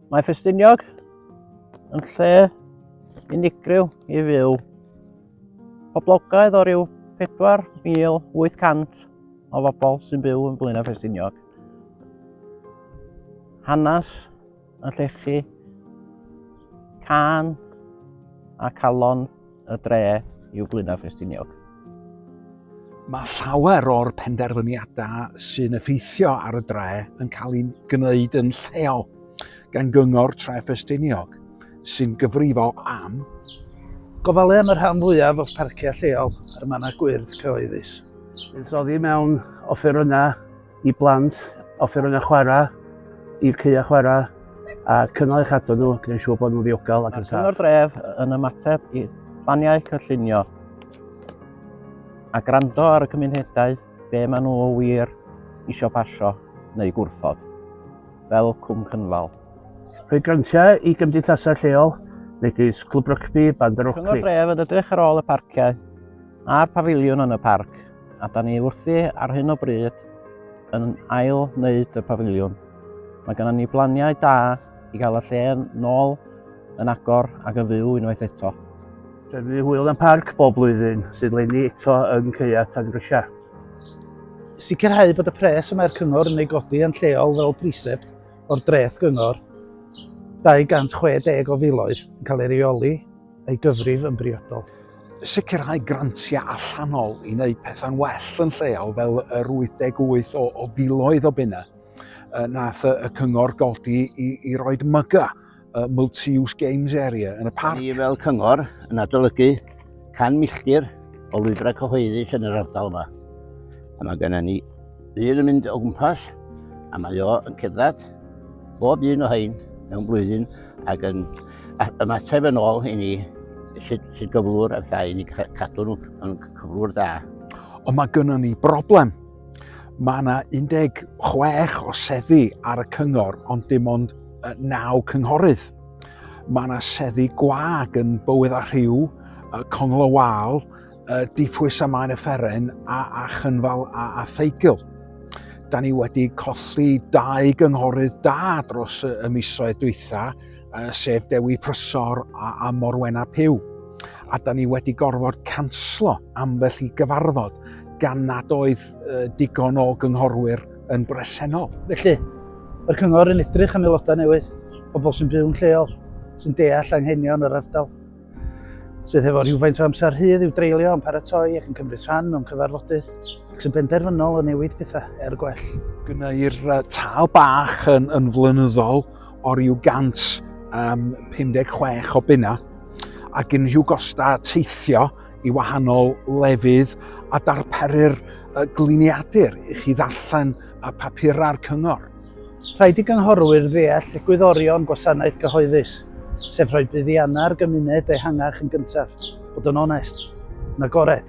Mae Ffestiniog yn lle unigryw I fyw. Poblogaidd o ryw 4,800 o bobl sy'n byw yn Blaenau Ffestiniog. Hanas yn llechi can a calon y dre i'w Blaenau Ffestiniog. Mae llawer o'r penderfyniadau sy'n effeithio ar y dre yn cael ei gwneud yn lleol gan Gyngor Tref Ffestniog sy'n gyfrifol am gofalu am yr rhan fwyaf o parciau lleol ar y manna gwyrdd cyhoeddus. Bydd roddi mewn offeryna I blant, offeryna chwarae, i'r ceua chwarae, a cynnal eich adon nhw, gwneud siŵr bod nhw'n ddiogel ac yn saff. Cyngor Dref yn ymateb I planiau cynllunio a gwrando ar y cymunedau be maen nhw wir isio pasio neu gwrthod, fel cwm cynfal. Rhoi grantiau I gymdeithasau lleol, megis clwb rygbi, band yr Cyngor Dref yn edrych ar ôl y parciau a'r pafiliwn yn y parc, a da ni wrthi ar hyn o bryd yn ail wneud y pafiliwn. Mae gennym ni blaniau da I gael y lle nôl yn agor ac yn fyw unwaith eto. Drefnu hwyl am parc bob blwyddyn sydd leni eto yn ceua tan grisia. Sicrhau bod y pres yma i'r cyngor yn ei godi yn lleol fel prisept o'r dreth gyngor 260 o filoedd yn cael ei reoli a'i gyfrif yn briodol. sicrhau grantiau allanol I wneud pethau'n well yn lleol fel yr 88 o filoedd o bunnau. Nath y cyngor godi I roed myga multi-use games area yn y parc. Ni fel cyngor yn adolygu 100 milltir o lwybrau cyhoeddus yn yr ardal yma. A mae gennym ni un yn mynd o gwmpas a mae o yn cerdded bob un o hein mewn blwyddyn ac yn ymateb yn ôl I ni sydd gyflwr a llai I ni cadw nhw yn cyflwr da. Ond mae gennym ni broblem. Mae yna 16 o seddi ar y cyngor ond dim ond 9 cynghorydd. Mae yna seddi gwag yn Bywyd a Rhyw, Congl y Wal, Diffwys a Maen y Fferen a Chynfal a Theigl. Da ni wedi colli 2 gynghorydd da dros y misoedd dwytha, sef Dewi Prysor a Morwenna Piw. A da ni wedi gorfod canslo ambell I gyfarfod gan nad oedd digon o gynghorwyr yn bresennol. Felly, mae'r cyngor yn edrych am aelodau newydd, pobl sy'n byw yn lleol, sy'n deall anghenion yr ardal, sydd efo rhywfaint o amser hydd i'w dreulio yn paratoi ac yn cymryd rhan mewn cyfarfodydd, ac sy'n benderfynol o newid pethau gwell. Gwneir tâl bach yn flynyddol o ryw 156 o bunna, ac unrhyw gosta teithio I wahanol lefydd a darperu'r gliniadur I chi ddarllen y papura'r cyngor. Rhaid I gynghorwyr ddeall egwyddorion gwasanaeth cyhoeddus, sef rhoi buddiannau'r gymuned ehangach yn gyntaf, bod yn onest, yn agored,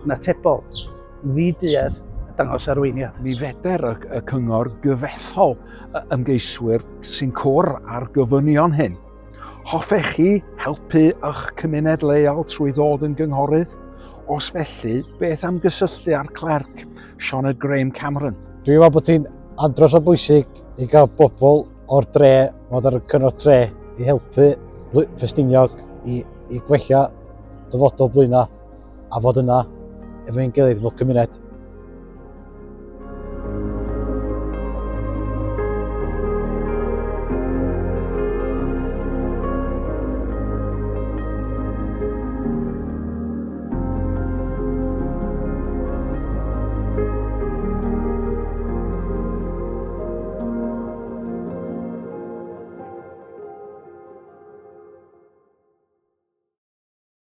yn atebol, yn ddiduedd a dangos arweiniad. Mi feder y cyngor gyfethol ymgeiswyr sy'n cwr ar gyfynion hyn. Hoffech chi helpu eich cymuned leol trwy ddod yn gynghorydd? Os felly, beth am gysylltu â'r clerc, Sioned Graham Cameron? Dwi'n meddwl bod hi'n andros o bwysig I gael bobl o'r dre, mod ar y cyngor tre, I helpu Ffestiniog I gwella dyfodol Blaenau a fod yna efo ein gilydd fel cymuned.